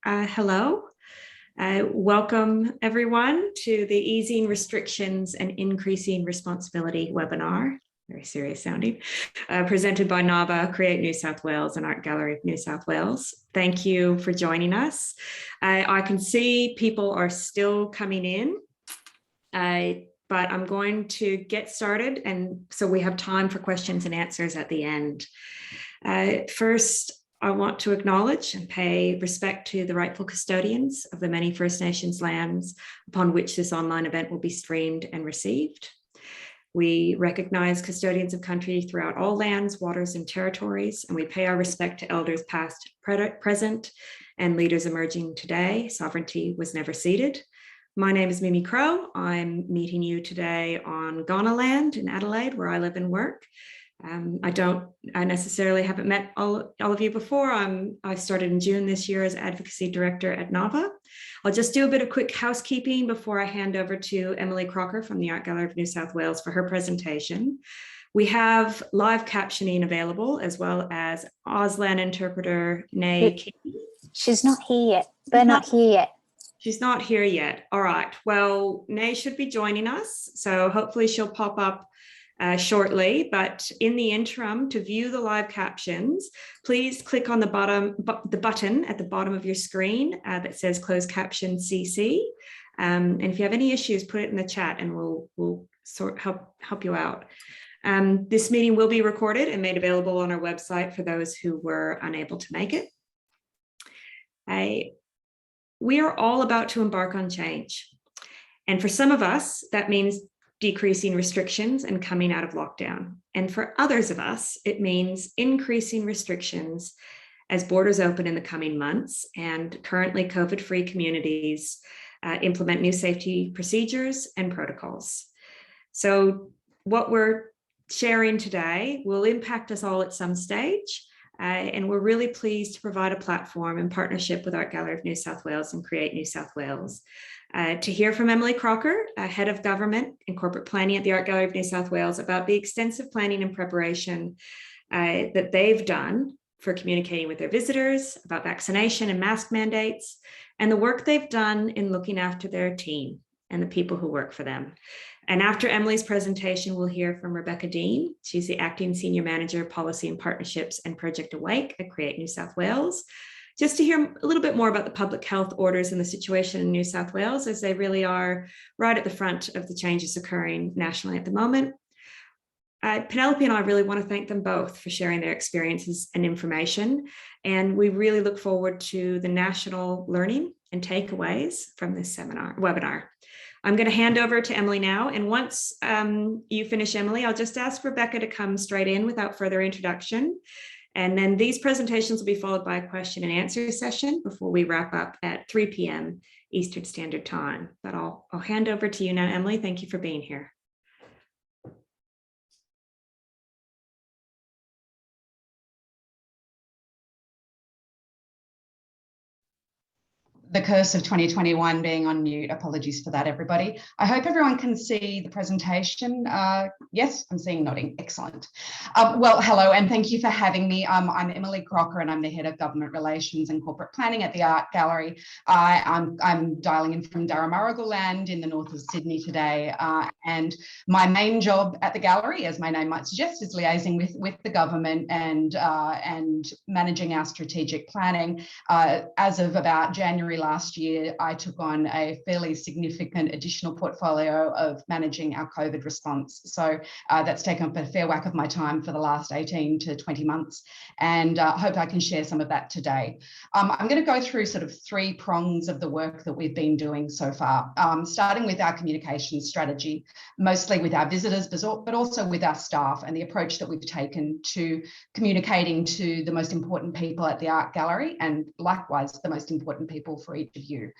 Hello. Welcome everyone to the Easing Restrictions and Increasing Responsibility webinar, very serious sounding, presented by NAVA, Create New South Wales and Art Gallery of New South Wales. Thank you for joining us. I can see people are still coming in, but I'm going to get started, and so we have time for questions and answers at the end. First, I want to acknowledge and pay respect to the rightful custodians of the many First Nations lands upon which this online event will be streamed and received. We recognize custodians of country throughout all lands, waters, and territories, and we pay our respect to elders past, present, and leaders emerging today. Sovereignty was never ceded. My name is Mimi Crow. I'm meeting you today on Kaurna land in Adelaide, where I live and work. I necessarily haven't met all of you before. I started in June this year as Advocacy Director at NAVA. I'll just do a bit of quick housekeeping before I hand over to Emily Crocker from the Art Gallery of New South Wales for her presentation. We have live captioning available, as well as Auslan interpreter Nay. She's not here yet. They're not here yet. She's not here yet. All right. Well, Nay should be joining us, so hopefully she'll pop up shortly, but in the interim, to view the live captions, please click on the button at the bottom of your screen that says closed caption CC. And if you have any issues, put it in the chat and we'll help you out. This meeting will be recorded and made available on our website for those who were unable to make it. We are all about to embark on change. And for some of us, that means decreasing restrictions and coming out of lockdown. And for others of us, it means increasing restrictions as borders open in the coming months and currently COVID-free communities implement new safety procedures and protocols. So what we're sharing today will impact us all at some stage. And we're really pleased to provide a platform in partnership with Art Gallery of New South Wales and Create New South Wales to hear from Emily Crocker, Head of Government and Corporate Planning at the Art Gallery of New South Wales, about the extensive planning and preparation that they've done for communicating with their visitors about vaccination and mask mandates, and the work they've done in looking after their team and the people who work for them. And after Emily's presentation, we'll hear from Rebecca Dean. She's the Acting Senior Manager, Policy and Partnerships and Project Awake at Create New South Wales, just to hear a little bit more about the public health orders and the situation in New South Wales, as they really are right at the front of the changes occurring nationally at the moment. Penelope and I really want to thank them both for sharing their experiences and information. And we really look forward to the national learning and takeaways from this webinar. I'm going to hand over to Emily now. And once you finish, Emily, I'll just ask Rebecca to come straight in without further introduction. And then these presentations will be followed by a question and answer session before we wrap up at 3 p.m. Eastern Standard Time. But I'll hand over to you now, Emily. Thank you for being here. The curse of 2021 being on mute. Apologies for that, everybody. I hope everyone can see the presentation. Yes, I'm seeing nodding. Excellent. Well, hello, and thank you for having me. I'm Emily Crocker, and I'm the Head of Government Relations and Corporate Planning at the Art Gallery. I'm dialing in from Darramurrugal land in the north of Sydney today, and my main job at the gallery, as my name might suggest, is liaising with the government and managing our strategic planning. As of about January last year, I took on a fairly significant additional portfolio of managing our COVID response. So that's taken up a fair whack of my time for the last 18 to 20 months, and hope I can share some of that today. I'm going to go through sort of 3 prongs of the work that we've been doing so far, starting with our communication strategy, mostly with our visitors, but also with our staff, and the approach that we've taken to communicating to the most important people at the Art Gallery, and likewise the most important people for each of you,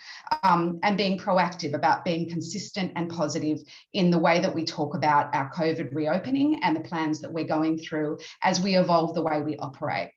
and being proactive about being consistent and positive in the way that we talk about our COVID reopening and the plans that we're going through as we evolve the way we operate.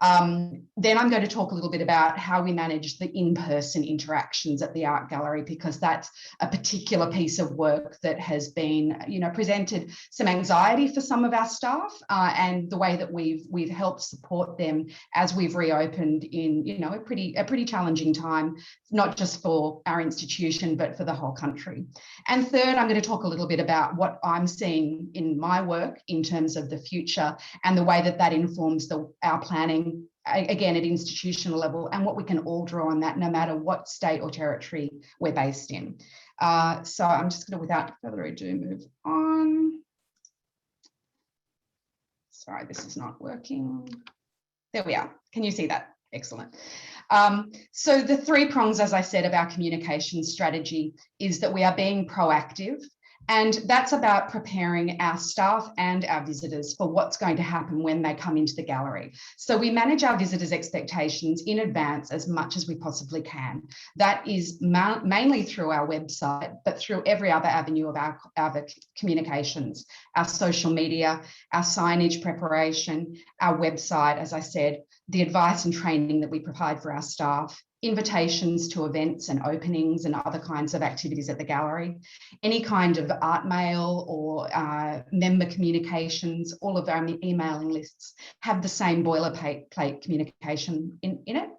Then I'm going to talk a little bit about how we manage the in-person interactions at the art gallery, because that's a particular piece of work that has been, presented some anxiety for some of our staff, and the way that we've helped support them as we've reopened in, a pretty challenging time, not just for our institution, but for the whole country. And third, I'm going to talk a little bit about what I'm seeing in my work in terms of the future and the way that informs our planning, again, at institutional level, and what we can all draw on that no matter what state or territory we're based in. So I'm just going to, without further ado, move on. Sorry, this is not working. There we are. Can you see that? Excellent. So the three prongs, as I said, of our communication strategy is that we are being proactive, and that's about preparing our staff and our visitors for what's going to happen when they come into the gallery. So we manage our visitors' expectations in advance as much as we possibly can. That is mainly through our website, but through every other avenue of our communications, our social media, our signage preparation, our website, as I said, the advice and training that we provide for our staff, invitations to events and openings and other kinds of activities at the gallery, any kind of art mail or member communications. All of our emailing lists have the same boilerplate communication in it.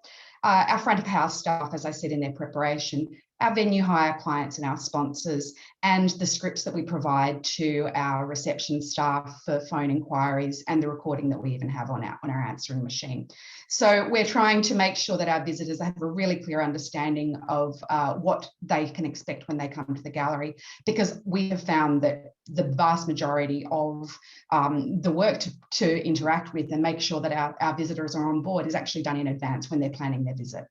Our front of house staff, as I said, in their preparation, our venue hire clients and our sponsors, and the scripts that we provide to our reception staff for phone inquiries, and the recording that we even have on our answering machine. So we're trying to make sure that our visitors have a really clear understanding of what they can expect when they come to the gallery, because we have found that the vast majority of the work to interact with and make sure that our visitors are on board is actually done in advance when they're planning their visit.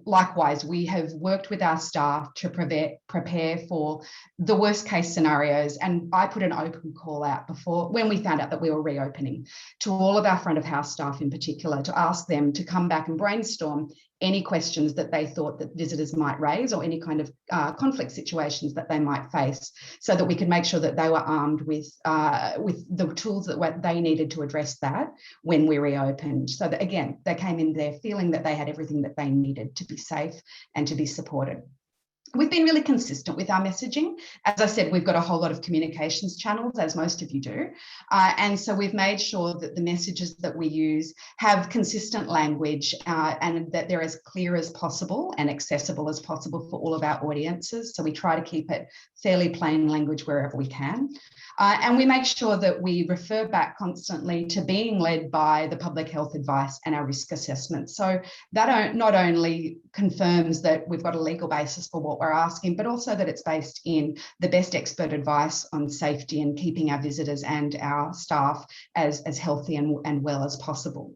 Likewise, we have worked with our staff to prepare for the worst case scenarios, and I put an open call out before, when we found out that we were reopening, to all of our front of house staff in particular, to ask them to come back and brainstorm any questions that they thought that visitors might raise, or any kind of conflict situations that they might face, so that we could make sure that they were armed with the tools that they needed to address that when we reopened. So that, again, they came in there feeling that they had everything that they needed to be safe and to be supported. We've been really consistent with our messaging. As I said, we've got a whole lot of communications channels, as most of you do. And so we've made sure that the messages that we use have consistent language, and that they're as clear as possible and accessible as possible for all of our audiences. So we try to keep it fairly plain language wherever we can. And we make sure that we refer back constantly to being led by the public health advice and our risk assessment. So that not only confirms that we've got a legal basis for what we're asking, but also that it's based in the best expert advice on safety and keeping our visitors and our staff as healthy and well as possible.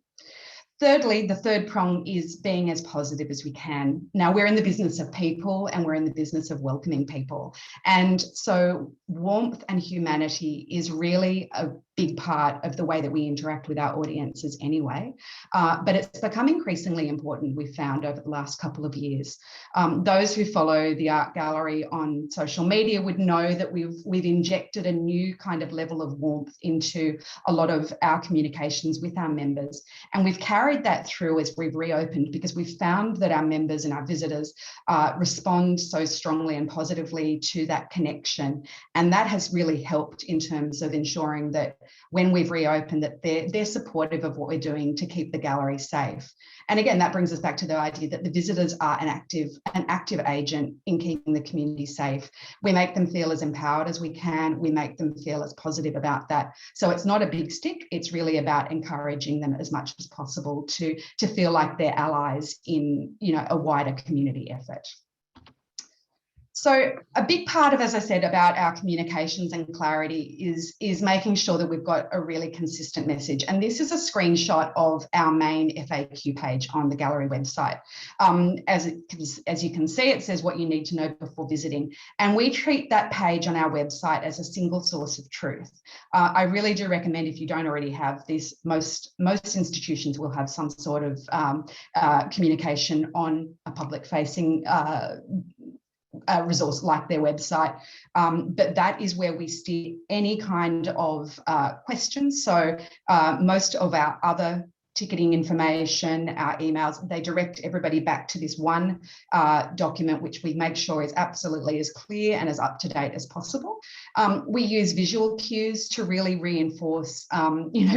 Thirdly, the third prong is being as positive as we can. Now, we're in the business of people, and we're in the business of welcoming people. And so warmth and humanity is really a big part of the way that we interact with our audiences anyway. But it's become increasingly important, we've found, over the last couple of years. Those who follow the art gallery on social media would know that we've injected a new kind of level of warmth into a lot of our communications with our members. And we've carried that through as we've reopened, because we've found that our members and our visitors respond so strongly and positively to that connection. And that has really helped in terms of ensuring that when we've reopened, that they're supportive of what we're doing to keep the gallery safe. And again, that brings us back to the idea that the visitors are an active agent in keeping the community safe. We make them feel as empowered as we can. We make them feel as positive about that. So it's not a big stick. It's really about encouraging them as much as possible to feel like they're allies in, a wider community effort. So a big part of, as I said, about our communications and clarity is making sure that we've got a really consistent message. And this is a screenshot of our main FAQ page on the gallery website. As you can see, it says what you need to know before visiting. And we treat that page on our website as a single source of truth. I really do recommend, if you don't already have this, most institutions will have some sort of communication on a public-facing resource like their website, but that is where we steer any kind of questions. So most of our other ticketing information, our emails, they direct everybody back to this one document, which we make sure is absolutely as clear and as up to date as possible. We use visual cues to really reinforce,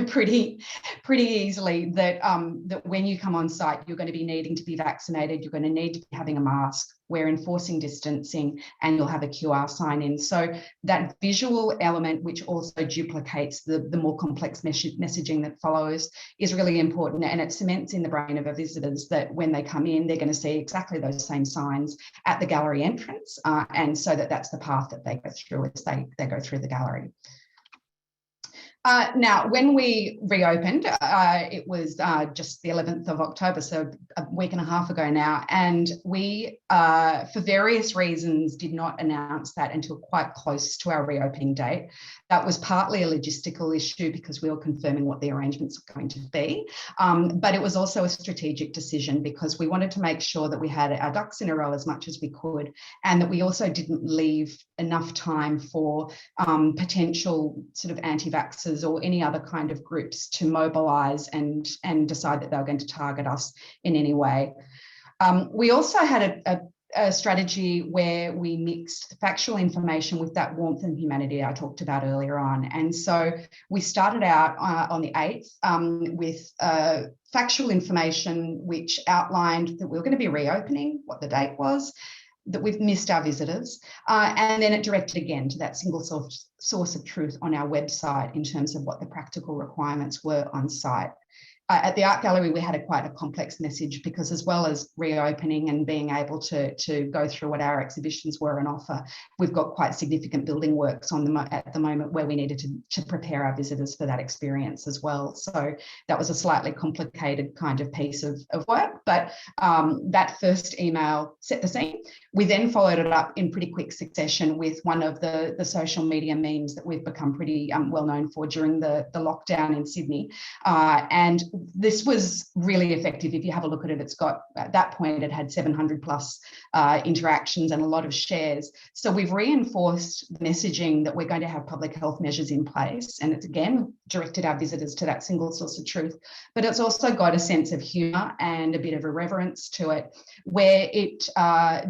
pretty easily that that when you come on site, you're going to be needing to be vaccinated, you're going to need to be having a mask, we're enforcing distancing, and you'll have a QR sign in. So that visual element, which also duplicates the more complex messaging that follows, is really important, and it cements in the brain of our visitors that when they come in, they're going to see exactly those same signs at the gallery entrance, and so that's the path that they go through as they go through the gallery. Now, when we reopened, it was just the 11th of October, so a week and a half ago now, and we, for various reasons, did not announce that until quite close to our reopening date. That was partly a logistical issue because we were confirming what the arrangements were going to be, but it was also a strategic decision because we wanted to make sure that we had our ducks in a row as much as we could, and that we also didn't leave enough time for potential sort of anti-vaxxers or any other kind of groups to mobilise and decide that they were going to target us in any way. We also had a strategy where we mixed factual information with that warmth and humanity I talked about earlier on. And so we started out on the 8th with factual information which outlined that we were going to be reopening, what the date was, that we've missed our visitors, and then it directed again to that single source of truth on our website in terms of what the practical requirements were on site. At the art gallery, we had quite a complex message because as well as reopening and being able to go through what our exhibitions were and offer, we've got quite significant building works on at the moment where we needed to prepare our visitors for that experience as well. So that was a slightly complicated kind of piece of work, but that first email set the scene. We then followed it up in pretty quick succession with one of the social media memes that we've become pretty well known for during the lockdown in Sydney. And this was really effective. If you have a look at it, it's got, at that point, it had 700 plus interactions and a lot of shares. So we've reinforced the messaging that we're going to have public health measures in place. And it's again directed our visitors to that single source of truth. But it's also got a sense of humour and a bit of irreverence to it, where it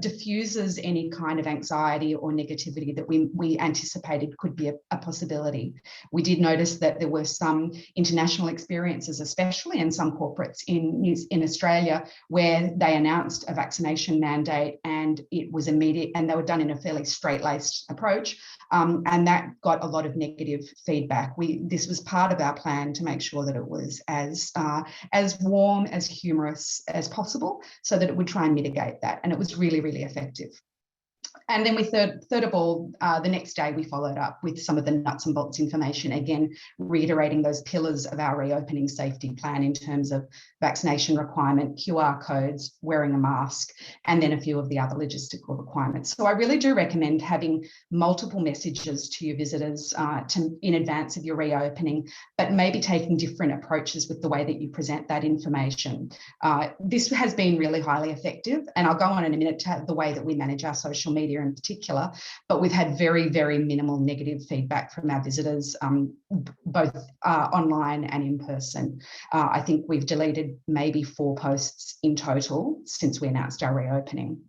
diffuses any kind of anxiety or negativity that we anticipated could be a possibility. We did notice that there were some international experiences, especially and some corporates in Australia, where they announced a vaccination mandate and it was immediate, and they were done in a fairly straight-laced approach, and that got a lot of negative feedback. This was part of our plan to make sure that it was as warm, as humorous as possible, so that it would try and mitigate that, and it was really, really effective. And then we third of all, the next day we followed up with some of the nuts and bolts information, again, reiterating those pillars of our reopening safety plan in terms of vaccination requirement, QR codes, wearing a mask, and then a few of the other logistical requirements. So I really do recommend having multiple messages to your visitors in advance of your reopening, but maybe taking different approaches with the way that you present that information. This has been really highly effective, and I'll go on in a minute to the way that we manage our social media in particular, but we've had very, very minimal negative feedback from our visitors, both online and in person. I think we've deleted maybe 4 posts in total since we announced our reopening.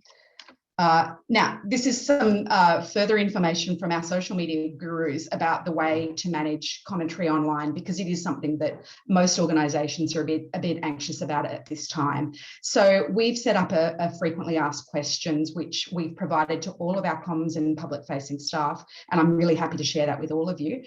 Now, this is some further information from our social media gurus about the way to manage commentary online, because it is something that most organisations are a bit anxious about at this time. So we've set up a frequently asked questions, which we've provided to all of our comms and public-facing staff, and I'm really happy to share that with all of you,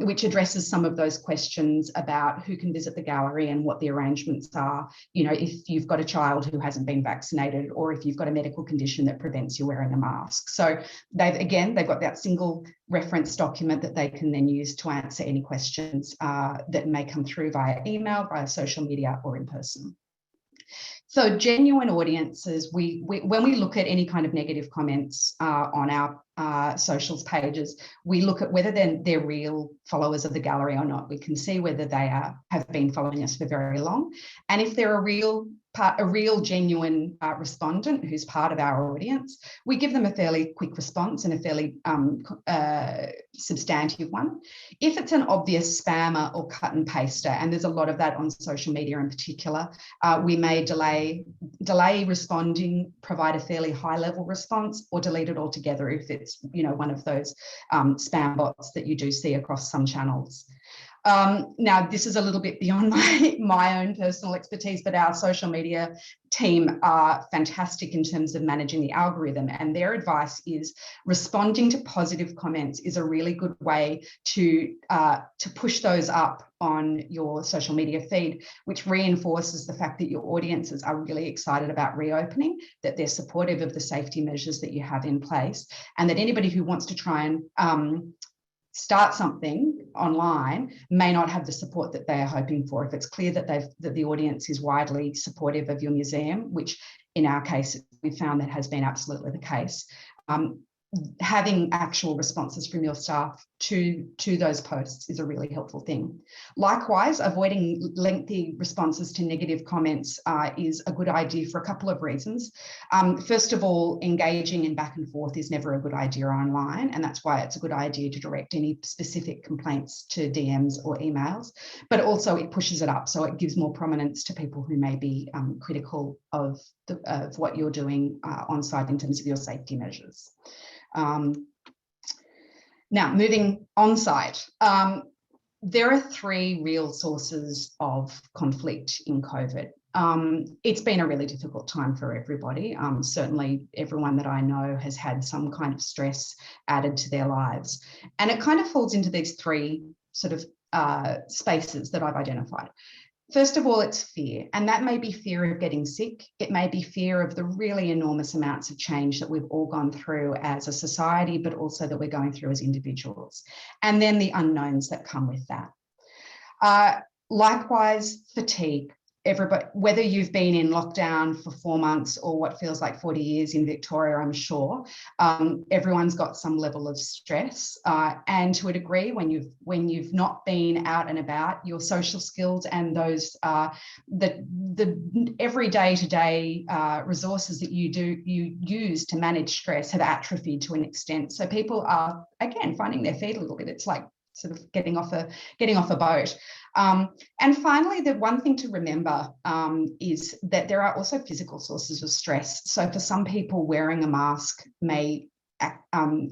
which addresses some of those questions about who can visit the gallery and what the arrangements are, if you've got a child who hasn't been vaccinated, or if you've got a medical condition that prevents you wearing a mask. So they've got that single reference document that they can then use to answer any questions that may come through via email, via social media, or in person. So genuine audiences, when we look at any kind of negative comments on our socials pages, we look at whether they're real followers of the gallery or not. We can see whether they have been following us for very long. And if they're a real a real genuine respondent who's part of our audience, we give them a fairly quick response and a fairly substantive one. If it's an obvious spammer or cut and paster, and there's a lot of that on social media in particular, we may delay responding, provide a fairly high level response, or delete it altogether if it's, you know, one of those spam bots that you do see across some channels. Now, this is a little bit beyond my own personal expertise, but our social media team are fantastic in terms of managing the algorithm, and their advice is responding to positive comments is a really good way to push those up on your social media feed, which reinforces the fact that your audiences are really excited about reopening, that they're supportive of the safety measures that you have in place, and that anybody who wants to try and start something online may not have the support that they are hoping for. If it's clear that the audience is widely supportive of your museum, which in our case we found that has been absolutely the case, having actual responses from your staff to those posts is a really helpful thing. Likewise, avoiding lengthy responses to negative comments is a good idea for a couple of reasons. First of all, engaging in back and forth is never a good idea online, and that's why it's a good idea to direct any specific complaints to DMs or emails, but also it pushes it up, so it gives more prominence to people who may be critical of what you're doing on site in terms of your safety measures. Now, moving on site, there are three real sources of conflict in COVID. It's been a really difficult time for everybody. Certainly everyone that I know has had some kind of stress added to their lives. And it kind of falls into these three sort of spaces that I've identified. First of all, it's fear, and that may be fear of getting sick. It may be fear of the really enormous amounts of change that we've all gone through as a society, but also that we're going through as individuals. And then the unknowns that come with that. Likewise, fatigue. Everybody, whether you've been in lockdown for 4 months or what feels like 40 years in Victoria, I'm sure, everyone's got some level of stress. And to a degree, when you've not been out and about, your social skills and those the everyday to day resources that you use to manage stress have atrophied to an extent. So people are again finding their feet a little bit. It's like sort of getting off a boat. And finally, the one thing to remember is that there are also physical sources of stress. So for some people, wearing a mask may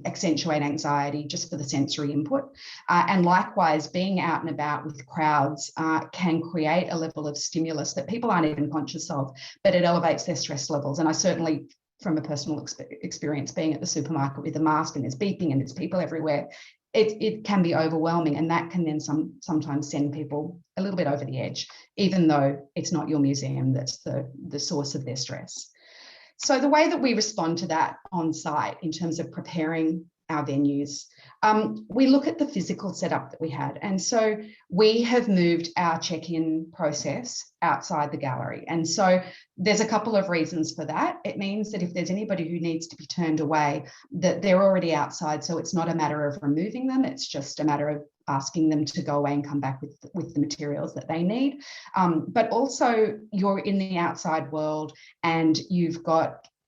accentuate anxiety just for the sensory input. And likewise, being out and about with crowds can create a level of stimulus that people aren't even conscious of, but it elevates their stress levels. And I certainly, from a personal experience, being at the supermarket with a mask and there's beeping and there's people everywhere, it can be overwhelming, and that can then sometimes send people a little bit over the edge, even though it's not your museum that's the source of their stress. So the way that we respond to that on site in terms of preparing our venues, we look at the physical setup that we had. And so we have moved our check-in process outside the gallery. And so there's a couple of reasons for that. It means that if there's anybody who needs to be turned away, that they're already outside. So it's not a matter of removing them. It's just a matter of asking them to go away and come back with the materials that they need. But also you're in the outside world and you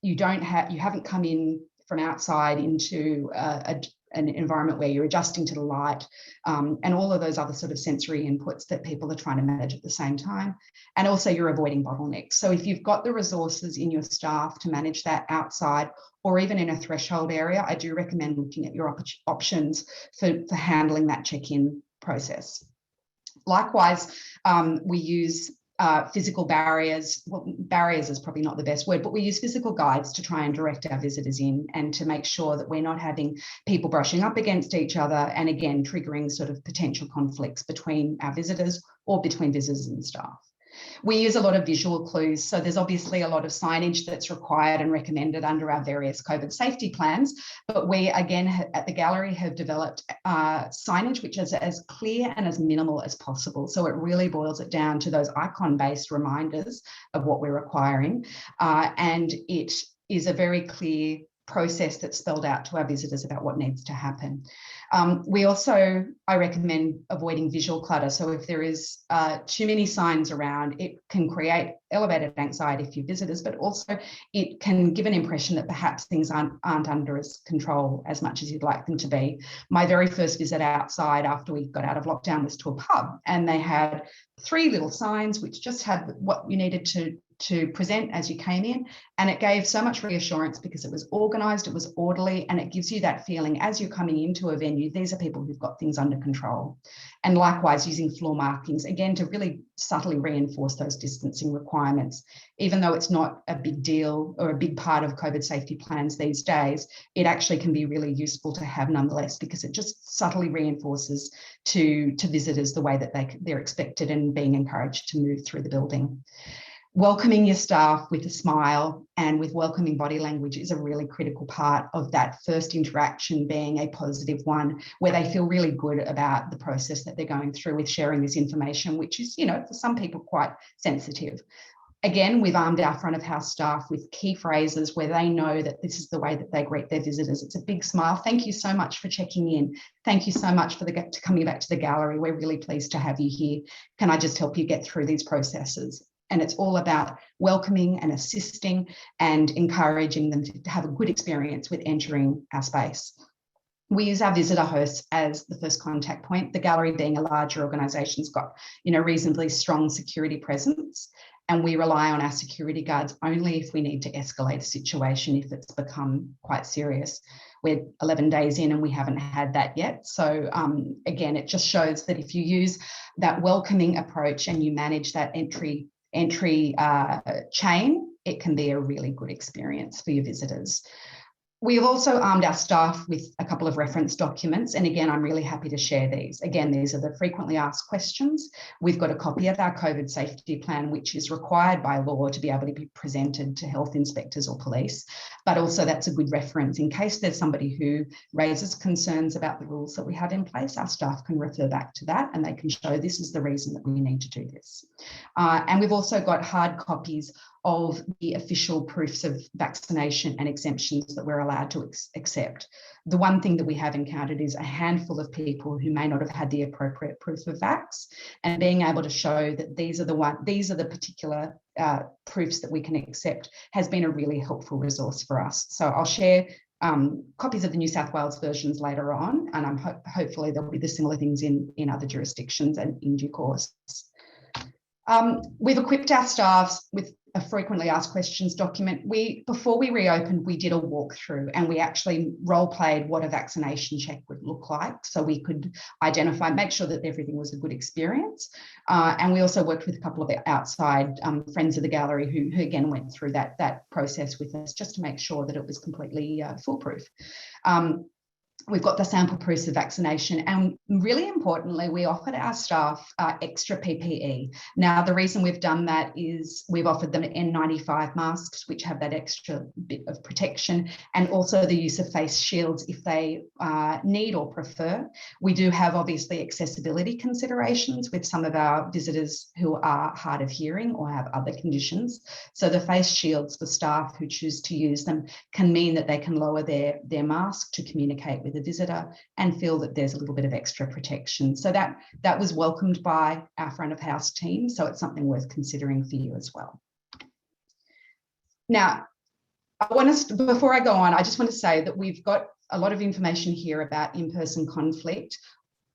haven't come in from outside into an environment where you're adjusting to the light and all of those other sort of sensory inputs that people are trying to manage at the same time. And also you're avoiding bottlenecks. So if you've got the resources in your staff to manage that outside or even in a threshold area, I do recommend looking at your options for handling that check-in process. Likewise, we use physical barriers. Well, barriers is probably not the best word, but we use physical guides to try and direct our visitors in and to make sure that we're not having people brushing up against each other and again triggering sort of potential conflicts between our visitors or between visitors and staff. We use a lot of visual clues, so there's obviously a lot of signage that's required and recommended under our various COVID safety plans, but we again at the gallery have developed signage which is as clear and as minimal as possible. So it really boils it down to those icon-based reminders of what we're requiring, and it is a very clear process that's spelled out to our visitors about what needs to happen. I recommend avoiding visual clutter. So if there is too many signs around, it can create elevated anxiety for your visitors, but also it can give an impression that perhaps things aren't under control as much as you'd like them to be. My very first visit outside after we got out of lockdown was to a pub, and they had 3 little signs which just had what you needed to present as you came in, and it gave so much reassurance because it was organised, it was orderly, and it gives you that feeling as you're coming into a venue, these are people who've got things under control. And likewise, using floor markings, again, to really subtly reinforce those distancing requirements. Even though it's not a big deal or a big part of COVID safety plans these days, it actually can be really useful to have nonetheless, because it just subtly reinforces to visitors the way that they're expected and being encouraged to move through the building. Welcoming your staff with a smile and with welcoming body language is a really critical part of that first interaction being a positive one, where they feel really good about the process that they're going through with sharing this information, which is, for some people quite sensitive. Again, we've armed our front of house staff with key phrases where they know that this is the way that they greet their visitors. It's a big smile. Thank you so much for checking in. Thank you so much for coming back to the gallery. We're really pleased to have you here. Can I just help you get through these processes? And it's all about welcoming and assisting and encouraging them to have a good experience with entering our space. We use our visitor hosts as the first contact point. The gallery, being a larger organisation's got, reasonably strong security presence, and we rely on our security guards only if we need to escalate a situation, if it's become quite serious. We're 11 days in and we haven't had that yet. So again, it just shows that if you use that welcoming approach and you manage that entry chain, it can be a really good experience for your visitors. We've also armed our staff with a couple of reference documents. And again, I'm really happy to share these. Again, these are the frequently asked questions. We've got a copy of our COVID safety plan, which is required by law to be able to be presented to health inspectors or police. But also that's a good reference in case there's somebody who raises concerns about the rules that we have in place. Our staff can refer back to that and they can show this is the reason that we need to do this. And we've also got hard copies of the official proofs of vaccination and exemptions that we're allowed to accept. The one thing that we have encountered is a handful of people who may not have had the appropriate proof of vax, and being able to show that these are the particular proofs that we can accept has been a really helpful resource for us. So I'll share copies of the New South Wales versions later on, and I'm hopefully there'll be the similar things in other jurisdictions and in due course. We've equipped our staff with a frequently asked questions document. Before we reopened, we did a walkthrough and we actually role played what a vaccination check would look like, so we could identify, make sure that everything was a good experience. And we also worked with a couple of outside friends of the gallery who again went through that process with us just to make sure that it was completely foolproof. We've got the sample proofs of vaccination, and really importantly, we offered our staff extra PPE. Now, the reason we've done that is we've offered them N95 masks, which have that extra bit of protection, and also the use of face shields if they need or prefer. We do have obviously accessibility considerations with some of our visitors who are hard of hearing or have other conditions. So the face shields for staff who choose to use them can mean that they can lower their mask to communicate with the visitor and feel that there's a little bit of extra protection. So that was welcomed by our front of house team. So it's something worth considering for you as well. Now, before I go on, I just want to say that we've got a lot of information here about in-person conflict.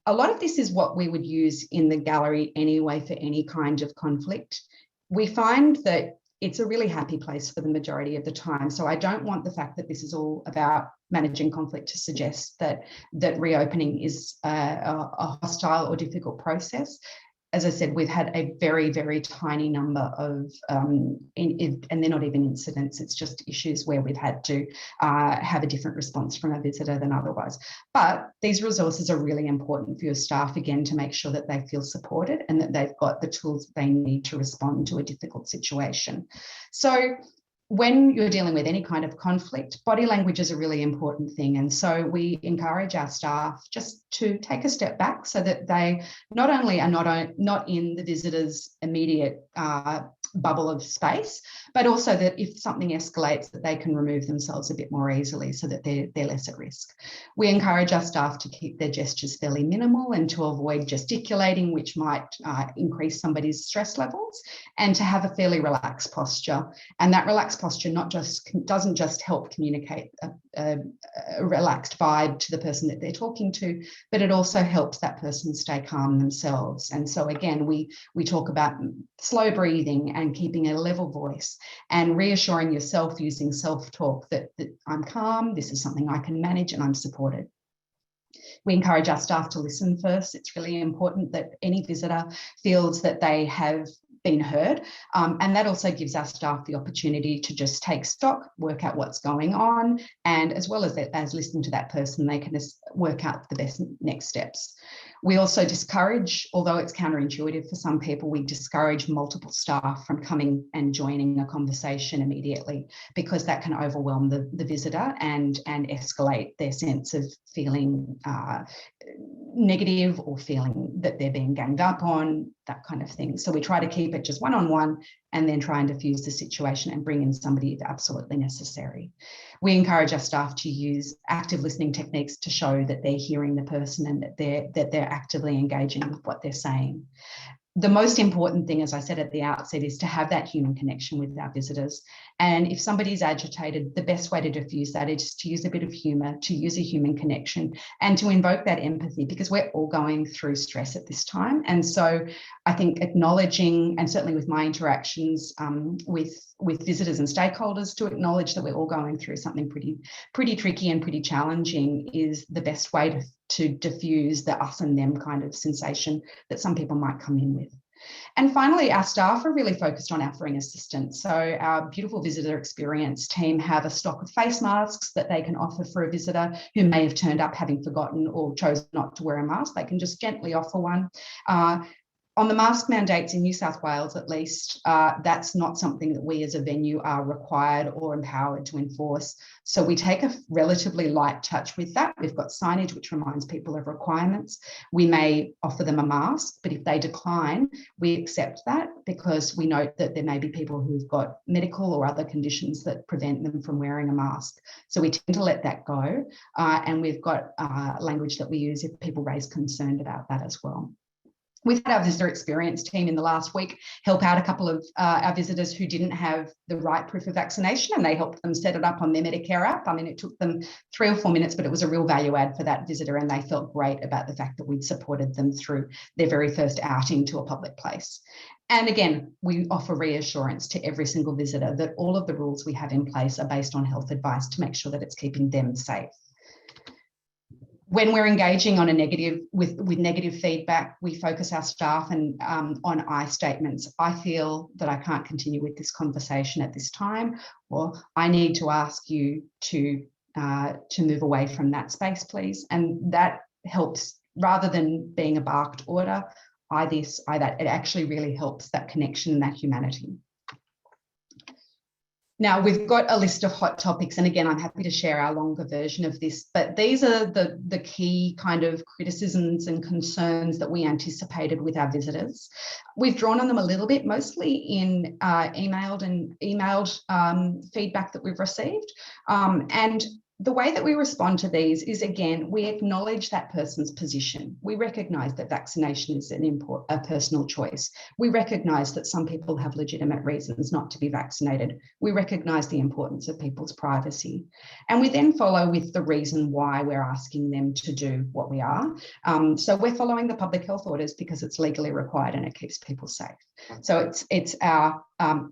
A lot of this is what we would use in the gallery anyway for any kind of conflict. We find that it's a really happy place for the majority of the time. So I don't want the fact that this is all about managing conflict to suggest that reopening is a hostile or difficult process. As I said, we've had a very, very tiny number of, and they're not even incidents, it's just issues where we've had to have a different response from a visitor than otherwise. But these resources are really important for your staff, again, to make sure that they feel supported and that they've got the tools they need to respond to a difficult situation. So when you're dealing with any kind of conflict, body language is a really important thing. And so we encourage our staff just to take a step back so that they not only are not in the visitor's immediate bubble of space, but also that if something escalates, that they can remove themselves a bit more easily so that they're less at risk. We encourage our staff to keep their gestures fairly minimal and to avoid gesticulating, which might increase somebody's stress levels, and to have a fairly relaxed posture. And that relaxed posture doesn't just help communicate a relaxed vibe to the person that they're talking to, but it also helps that person stay calm themselves. And so again, we talk about slow breathing and keeping a level voice and reassuring yourself using self-talk that I'm calm, this is something I can manage, and I'm supported. We encourage our staff to listen first. It's really important that any visitor feels that they have been heard. And that also gives our staff the opportunity to just take stock, work out what's going on, and as well as listening to that person, they can work out the best next steps. We also discourage, although it's counterintuitive for some people, we discourage multiple staff from coming and joining a conversation immediately, because that can overwhelm the visitor and escalate their sense of feeling negative or feeling that they're being ganged up on, that kind of thing. So we try to keep it just one-on-one and then try and diffuse the situation and bring in somebody if absolutely necessary. We encourage our staff to use active listening techniques to show that they're hearing the person and that they're actively engaging with what they're saying. The most important thing, as I said at the outset, is to have that human connection with our visitors. And if somebody's agitated, the best way to diffuse that is to use a bit of humour, to use a human connection, and to invoke that empathy, because we're all going through stress at this time. And so I think acknowledging, and certainly with my interactions with visitors and stakeholders, to acknowledge that we're all going through something pretty tricky and pretty challenging is the best way to diffuse the us and them kind of sensation that some people might come in with. And finally, our staff are really focused on offering assistance. So our beautiful visitor experience team have a stock of face masks that they can offer for a visitor who may have turned up having forgotten or chose not to wear a mask. They can just gently offer one. On the mask mandates in New South Wales, at least, that's not something that we as a venue are required or empowered to enforce. So we take a relatively light touch with that. We've got signage which reminds people of requirements. We may offer them a mask, but if they decline, we accept that, because we note that there may be people who've got medical or other conditions that prevent them from wearing a mask. So we tend to let that go. And we've got language that we use if people raise concern about that as well. We've had our visitor experience team in the last week help out a couple of our visitors who didn't have the right proof of vaccination, and they helped them set it up on their Medicare app. I mean, it took them 3 or 4 minutes, but it was a real value add for that visitor, and they felt great about the fact that we'd supported them through their very first outing to a public place. And again, we offer reassurance to every single visitor that all of the rules we have in place are based on health advice to make sure that it's keeping them safe. When we're engaging on a negative with negative feedback, we focus our staff and on I statements. I feel that I can't continue with this conversation at this time, or I need to ask you to move away from that space, please. And that helps, rather than being a barked order, I this, I that. It actually really helps that connection and that humanity. Now, we've got a list of hot topics, and again, I'm happy to share our longer version of this, but these are the key kind of criticisms and concerns that we anticipated with our visitors. We've drawn on them a little bit, mostly in emailed feedback that we've received. And the way that we respond to these is, again, we acknowledge that person's position. We recognise that vaccination is a personal choice. We recognise that some people have legitimate reasons not to be vaccinated. We recognise the importance of people's privacy. And we then follow with the reason why we're asking them to do what we are. So we're following the public health orders because it's legally required and it keeps people safe. So it's our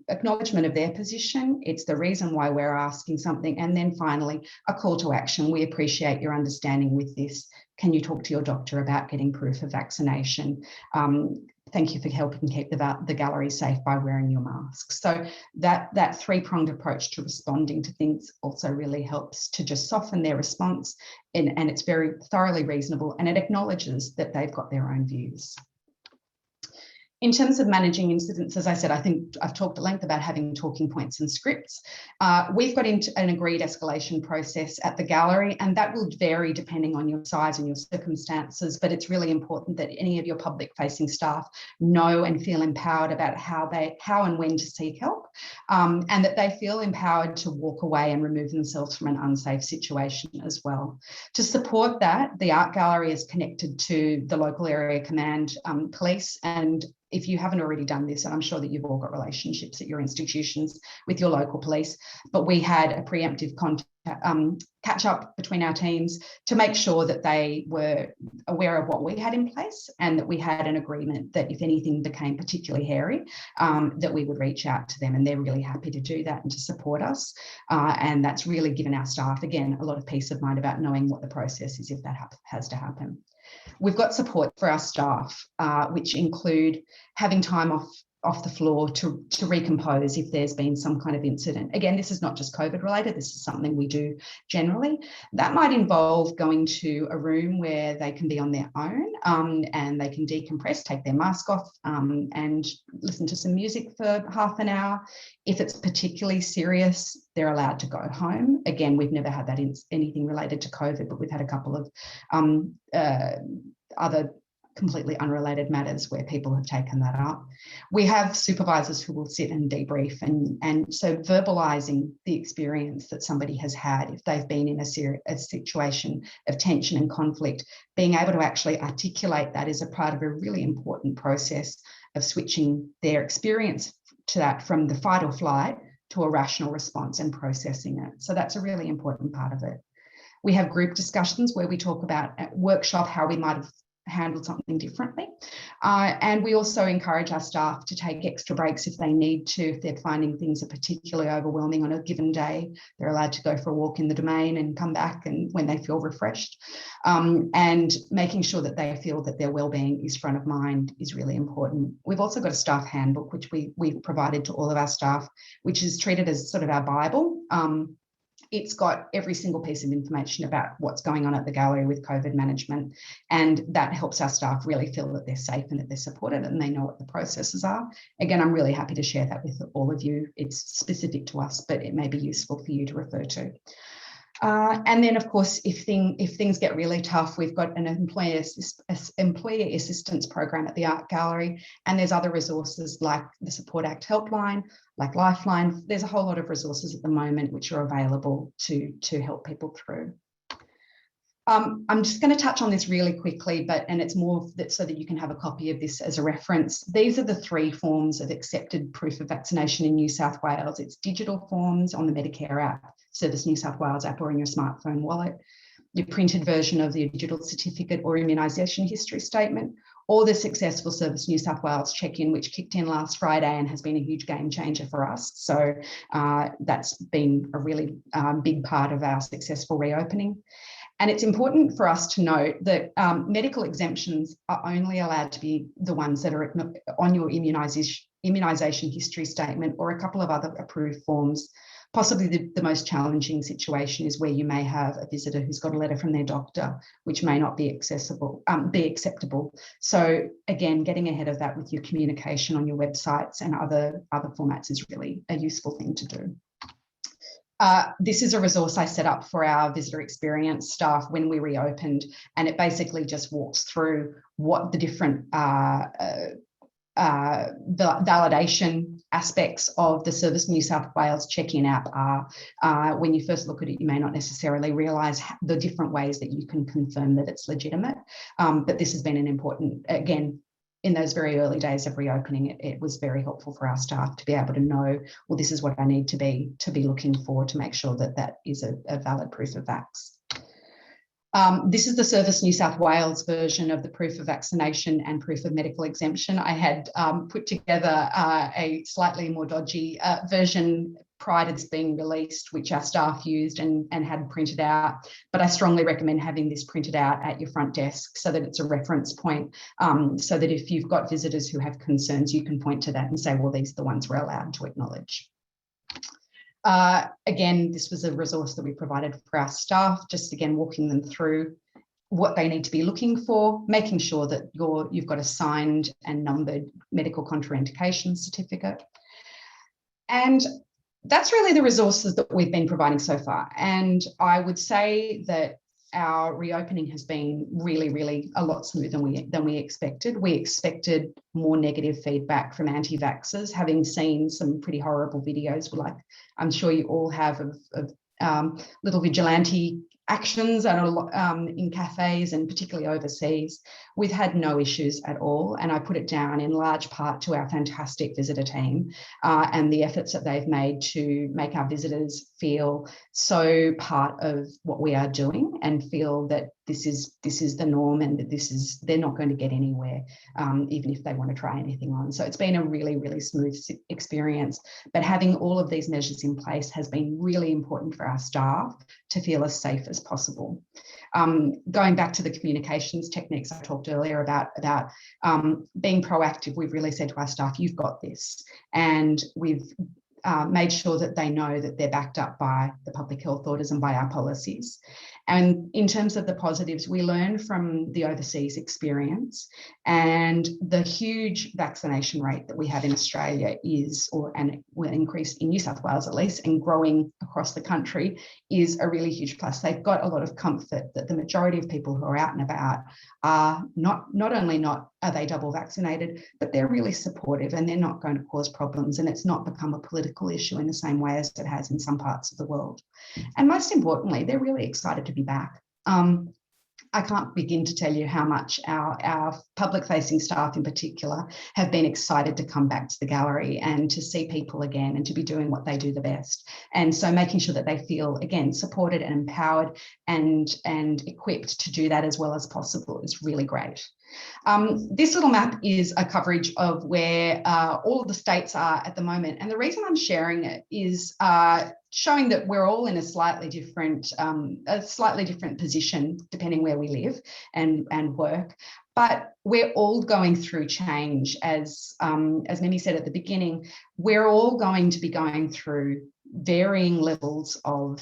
acknowledgement of their position. It's the reason why we're asking something. And then finally, a call to action. We appreciate your understanding with this. Can you talk to your doctor about getting proof of vaccination? Thank you for helping keep the gallery safe by wearing your masks. So that three-pronged approach to responding to things also really helps to just soften their response, and it's very thoroughly reasonable, and it acknowledges that they've got their own views. In terms of managing incidents, as I said, I think I've talked at length about having talking points and scripts. We've got into an agreed escalation process at the gallery, and that will vary depending on your size and your circumstances, but it's really important that any of your public-facing staff know and feel empowered about how and when to seek help. and that they feel empowered to walk away and remove themselves from an unsafe situation as well. To support that, the art gallery is connected to the local area command police, and if you haven't already done this, and I'm sure that you've all got relationships at your institutions with your local police, but we had a preemptive catch up between our teams to make sure that they were aware of what we had in place, and that we had an agreement that if anything became particularly hairy, that we would reach out to them, and they're really happy to do that and to support us. And that's really given our staff, again, a lot of peace of mind about knowing what the process is if that has to happen. We've got support for our staff, which include having time off the floor to recompose if there's been some kind of incident. Again, this is not just COVID related, this is something we do generally. That might involve going to a room where they can be on their own, and they can decompress, take their mask off, and listen to some music for half an hour. If it's particularly serious, they're allowed to go home. Again, we've never had that in anything related to COVID, but we've had a couple of other completely unrelated matters where people have taken that up. We have supervisors who will sit and debrief, and so verbalizing the experience that somebody has had if they've been in a situation of tension and conflict, being able to actually articulate that is a part of a really important process of switching their experience to that from the fight or flight to a rational response and processing it. So that's a really important part of it. We have group discussions where we talk about at workshop how we might have handled something differently. And we also encourage our staff to take extra breaks if they need to. If they're finding things are particularly overwhelming on a given day, they're allowed to go for a walk in the domain and come back and when they feel refreshed. And making sure that they feel that their wellbeing is front of mind is really important. We've also got a staff handbook, which we've provided to all of our staff, which is treated as sort of our Bible. It's got every single piece of information about what's going on at the gallery with COVID management, and that helps our staff really feel that they're safe and that they're supported and they know what the processes are. Again, I'm really happy to share that with all of you. It's specific to us, but it may be useful for you to refer to. And then, of course, if things get really tough, we've got an employee assistance program at the art gallery, and there's other resources like the Support Act helpline, like Lifeline. There's a whole lot of resources at the moment which are available to help people through. I'm just going to touch on this really quickly, and it's more that so that you can have a copy of this as a reference. These are the 3 forms of accepted proof of vaccination in New South Wales. It's digital forms on the Medicare app, Service New South Wales app, or in your smartphone wallet, your printed version of the digital certificate or immunisation history statement, or the successful Service New South Wales check-in, which kicked in last Friday and has been a huge game changer for us. So that's been a really big part of our successful reopening. And it's important for us to note that medical exemptions are only allowed to be the ones that are on your immunisation history statement or a couple of other approved forms. Possibly the most challenging situation is where you may have a visitor who's got a letter from their doctor, which may not be acceptable. So again, getting ahead of that with your communication on your websites and other formats is really a useful thing to do. This is a resource I set up for our visitor experience staff when we reopened, and it basically just walks through what the different validation aspects of the Service New South Wales check-in app are. When you first look at it, you may not necessarily realise the different ways that you can confirm that it's legitimate, but this has been an important, again, in those very early days of reopening, it was very helpful for our staff to be able to know, well, this is what I need to be looking for to make sure that that is a valid proof of vax. This is the Service New South Wales version of the proof of vaccination and proof of medical exemption. I had put together a slightly more dodgy version prior to this being released, which our staff used and had printed out. But I strongly recommend having this printed out at your front desk so that it's a reference point, so that if you've got visitors who have concerns, you can point to that and say, well, these are the ones we're allowed to acknowledge. Again, this was a resource that we provided for our staff, just again, walking them through what they need to be looking for, making sure that you've got a signed and numbered medical contraindication certificate. And that's really the resources that we've been providing so far. And I would say that our reopening has been really a lot smoother than we expected. We expected more negative feedback from anti-vaxxers, having seen some pretty horrible videos, like I'm sure you all have, of little vigilante actions in cafes and particularly overseas. We've had no issues at all, and I put it down in large part to our fantastic visitor team and the efforts that they've made to make our visitors feel so part of what we are doing and feel that this is the norm and that they're not going to get anywhere, even if they want to try anything on. So it's been a really smooth experience, but having all of these measures in place has been really important for our staff to feel as safe as possible. Going back to the communications techniques I talked earlier about being proactive, we've really said to our staff, you've got this, and we've made sure that they know that they're backed up by the public health orders and by our policies. And in terms of the positives, we learned from the overseas experience, and the huge vaccination rate that we have in Australia and will increase in New South Wales at least, and growing across the country, is a really huge plus. They've got a lot of comfort that the majority of people who are out and about are not only are they double vaccinated, but they're really supportive and they're not going to cause problems, and it's not become a political issue in the same way as it has in some parts of the world. And most importantly, they're really excited to be back. I can't begin to tell you how much our public-facing staff in particular have been excited to come back to the gallery and to see people again and to be doing what they do the best. And so making sure that they feel, again, supported and empowered and equipped to do that as well as possible is really great. This little map is a coverage of where all of the states are at the moment. And the reason I'm sharing it is showing that we're all in a slightly different position depending where we live and work. But we're all going through change, as Mimi said at the beginning. We're all going to be going through varying levels of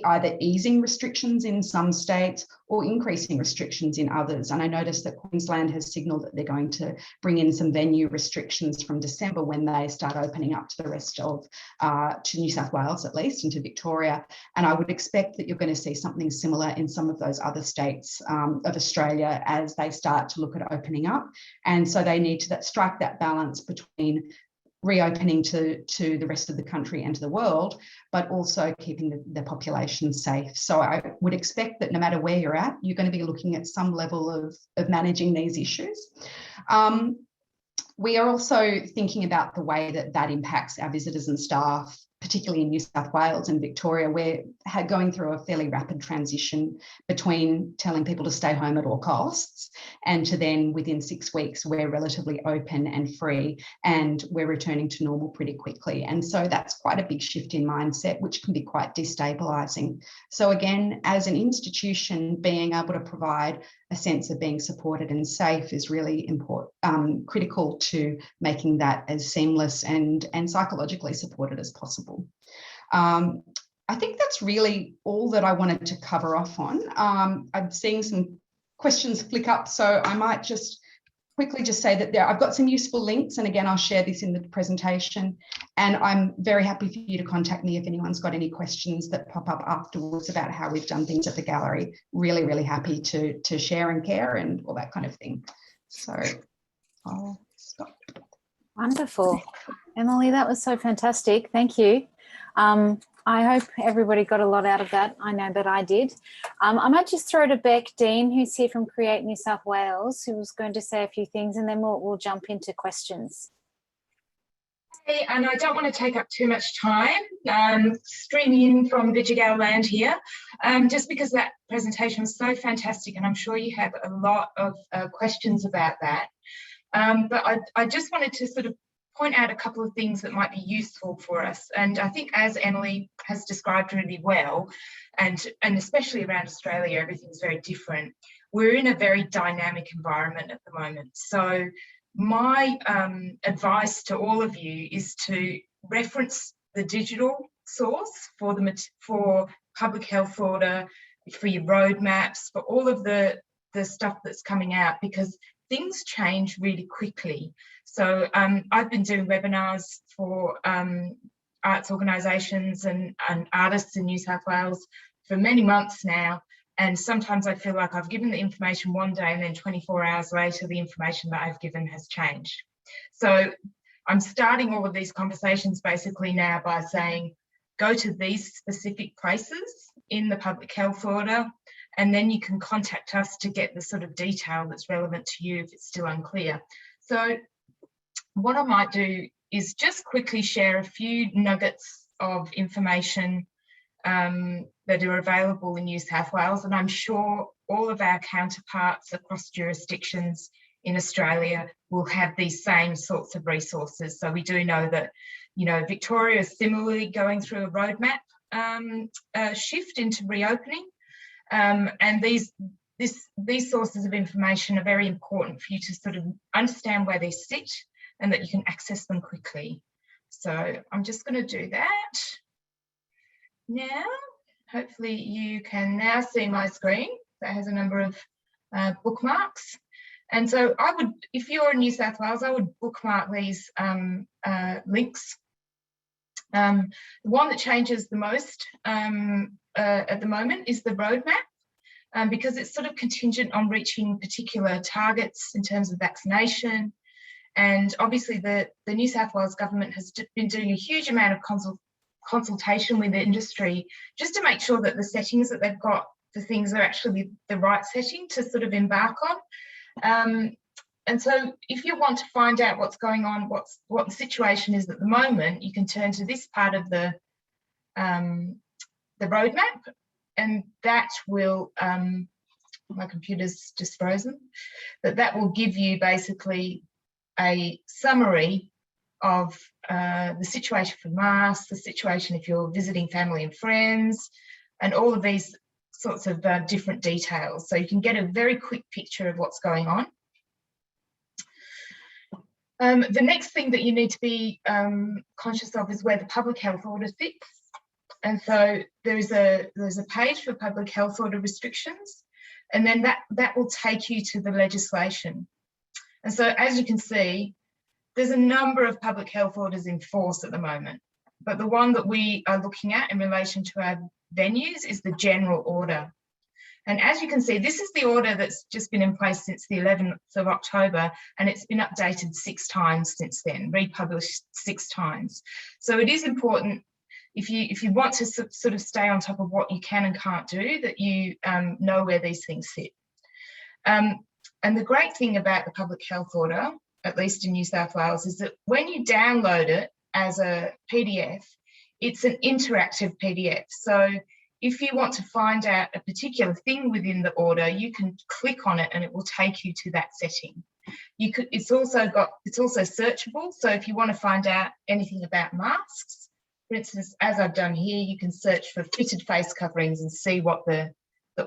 either easing restrictions in some states or increasing restrictions in others. And I noticed that Queensland has signalled that they're going to bring in some venue restrictions from December when they start opening up to the rest of, to New South Wales at least, and to Victoria. And I would expect that you're going to see something similar in some of those other states of Australia as they start to look at opening up. And so they need to strike that balance between reopening to the rest of the country and to the world, but also keeping the population safe. So I would expect that no matter where you're at, you're going to be looking at some level of managing these issues. We are also thinking about the way that impacts our visitors and staff, particularly in New South Wales and Victoria. We're going through a fairly rapid transition between telling people to stay home at all costs and to then within 6 weeks, we're relatively open and free and we're returning to normal pretty quickly. And so that's quite a big shift in mindset, which can be quite destabilising. So again, as an institution, being able to provide a sense of being supported and safe is really important, critical to making that as seamless and psychologically supported as possible. I think that's really all that I wanted to cover off on. I'm seeing some questions flick up, so I might just quickly just say that I've got some useful links, and again, I'll share this in the presentation, and I'm very happy for you to contact me if anyone's got any questions that pop up afterwards about how we've done things at the gallery. Really happy to share and care and all that kind of thing. So I'll stop. Wonderful. Emily, that was so fantastic. Thank you. I hope everybody got a lot out of that. I know that I did. I might just throw to Beck Dean, who's here from Create New South Wales, who was going to say a few things, and then we'll jump into questions. Hey, and I don't want to take up too much time, streaming in from Vidigal land here, just because that presentation was so fantastic, and I'm sure you have a lot of questions about that. But I just wanted to sort of point out a couple of things that might be useful for us. And I think, as Emily has described really well, and especially around Australia, everything's very different. We're in a very dynamic environment at the moment. So my advice to all of you is to reference the digital source for public health order, for your roadmaps, for all of the stuff that's coming out, because things change really quickly. So I've been doing webinars for arts organisations and artists in New South Wales for many months now, And sometimes I feel like I've given the information one day and then 24 hours later, the information that I've given has changed. So I'm starting all of these conversations basically now by saying, go to these specific places in the public health order, and then you can contact us to get the sort of detail that's relevant to you if it's still unclear. So what I might do is just quickly share a few nuggets of information that are available in New South Wales, and I'm sure all of our counterparts across jurisdictions in Australia will have these same sorts of resources. So we do know that, you know, Victoria is similarly going through a roadmap shift into reopening, and these sources of information are very important for you to sort of understand where they sit and that you can access them quickly. So I'm just going to do that now. Hopefully you can now see my screen that has a number of bookmarks. And so I would, if you're in New South Wales, I would bookmark these links. The one that changes the most at the moment is the roadmap, because it's sort of contingent on reaching particular targets in terms of vaccination. And obviously the New South Wales government has been doing a huge amount of consultation with the industry just to make sure that the settings that they've got for things are actually the right setting to sort of embark on. And so if you want to find out what's going on, what the situation is at the moment, you can turn to this part of the roadmap, and that will, my computer's just frozen, but that will give you basically a summary of the situation for masks, the situation if you're visiting family and friends, and all of these sorts of different details. So you can get a very quick picture of what's going on. The next thing that you need to be conscious of is where the public health order sits. And so there's a page for public health order restrictions, and then that will take you to the legislation. And so as you can see, there's a number of public health orders in force at the moment, but the one that we are looking at in relation to our venues is the general order. And as you can see, this is the order that's just been in place since the 11th of October, and it's been updated 6 times since then, republished 6 times. So it is important, if you want to sort of stay on top of what you can and can't do, that you know where these things sit. And the great thing about the public health order, at least in New South Wales, is that when you download it as a PDF, it's an interactive PDF. So if you want to find out a particular thing within the order, you can click on it and it will take you to that setting. It's also searchable. So if you want to find out anything about masks, for instance, as I've done here, you can search for fitted face coverings and see what the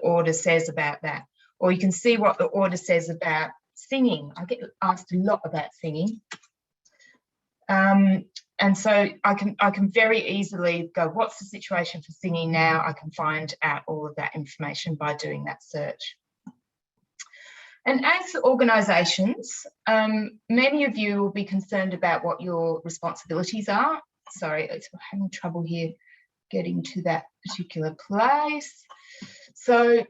order says about that. Or you can see what the order says about singing. I get asked a lot about singing. And so I can very easily go, what's the situation for singing now? I can find out all of that information by doing that search. And as organisations, many of you will be concerned about what your responsibilities are. Sorry, I'm having trouble here getting to that particular place. So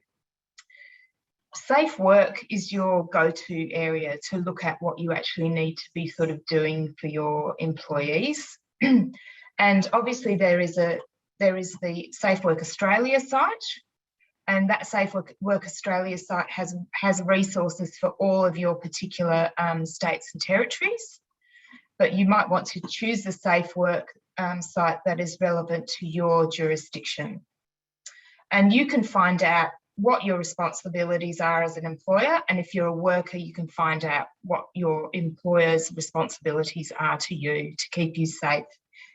safe work is your go-to area to look at what you actually need to be sort of doing for your employees. And obviously there is the Safe Work Australia site, and that Safe Work Australia site has resources for all of your particular states and territories. But you might want to choose the Safe Work site that is relevant to your jurisdiction. And you can find out what your responsibilities are as an employer, and if you're a worker, you can find out what your employer's responsibilities are to you to keep you safe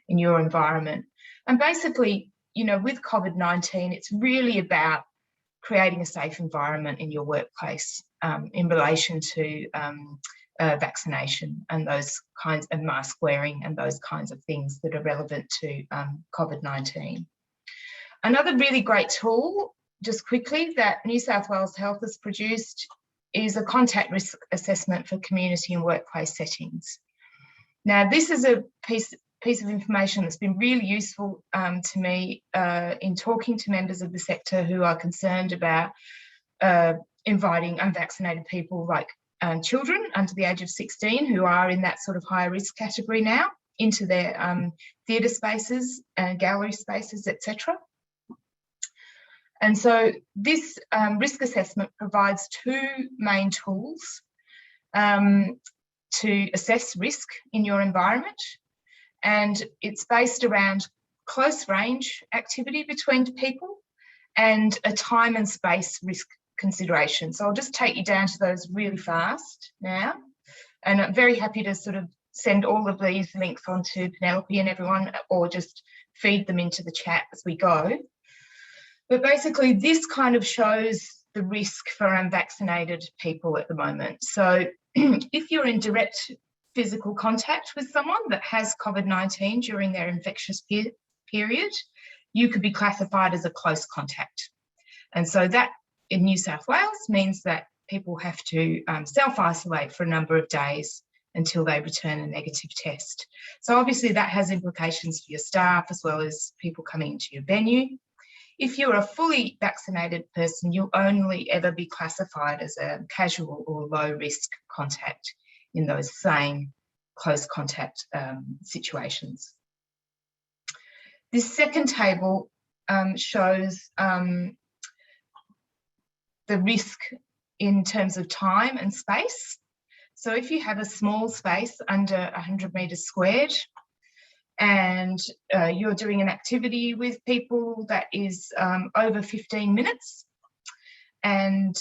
in your environment. And basically, you know, with COVID-19, it's really about creating a safe environment in your workplace in relation to vaccination and those kinds of mask wearing and those kinds of things that are relevant to COVID-19. Another really great tool, just quickly, that New South Wales Health has produced is a contact risk assessment for community and workplace settings. Now, this is a piece piece of information that's been really useful to me in talking to members of the sector who are concerned about inviting unvaccinated people like children under the age of 16 who are in that sort of higher risk category now into their theatre spaces and gallery spaces, etc. And so this risk assessment provides two main tools to assess risk in your environment. And it's based around close range activity between people and a time and space risk consideration. So I'll just take you down to those really fast now. And I'm very happy to sort of send all of these links onto Penelope and everyone, or just feed them into the chat as we go. But basically this kind of shows the risk for unvaccinated people at the moment. So if you're in direct physical contact with someone that has COVID-19 during their infectious period, you could be classified as a close contact. And so that in New South Wales means that people have to self-isolate for a number of days until they return a negative test. So obviously that has implications for your staff as well as people coming into your venue. If you're a fully vaccinated person, you'll only ever be classified as a casual or low risk contact in those same close contact situations. This second table shows the risk in terms of time and space. So if you have a small space under 100 metres squared and you're doing an activity with people that is over 15 minutes, and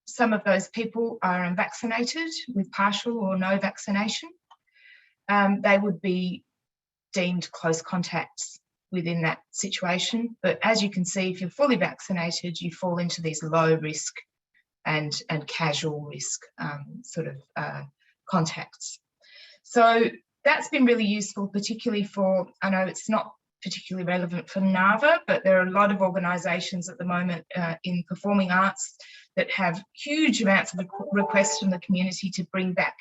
some of those people are unvaccinated with partial or no vaccination, they would be deemed close contacts within that situation. But as you can see, if you're fully vaccinated, you fall into these low risk and casual risk sort of contacts. So that's been really useful, particularly for, I know it's not particularly relevant for NAVA, but there are a lot of organisations at the moment in performing arts that have huge amounts of requests from the community to bring back,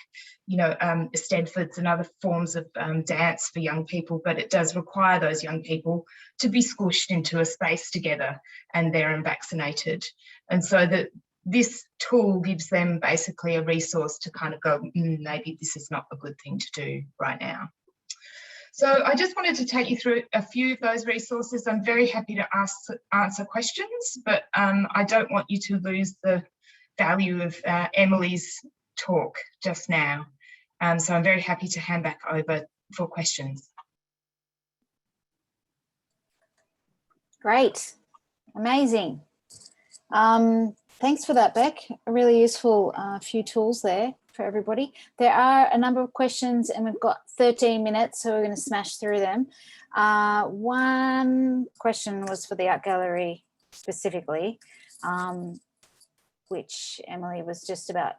you know, Stedfords and other forms of dance for young people, but it does require those young people to be squished into a space together and they're unvaccinated. And so this tool gives them basically a resource to kind of go, maybe this is not a good thing to do right now. So I just wanted to take you through a few of those resources. I'm very happy to answer questions, but I don't want you to lose the value of Emily's talk just now. So I'm very happy to hand back over for questions. Great, amazing. Thanks for that, Beck. A really useful few tools there for everybody. There are a number of questions and we've got 13 minutes, so we're going to smash through them. One question was for the art gallery specifically, which Emily was just about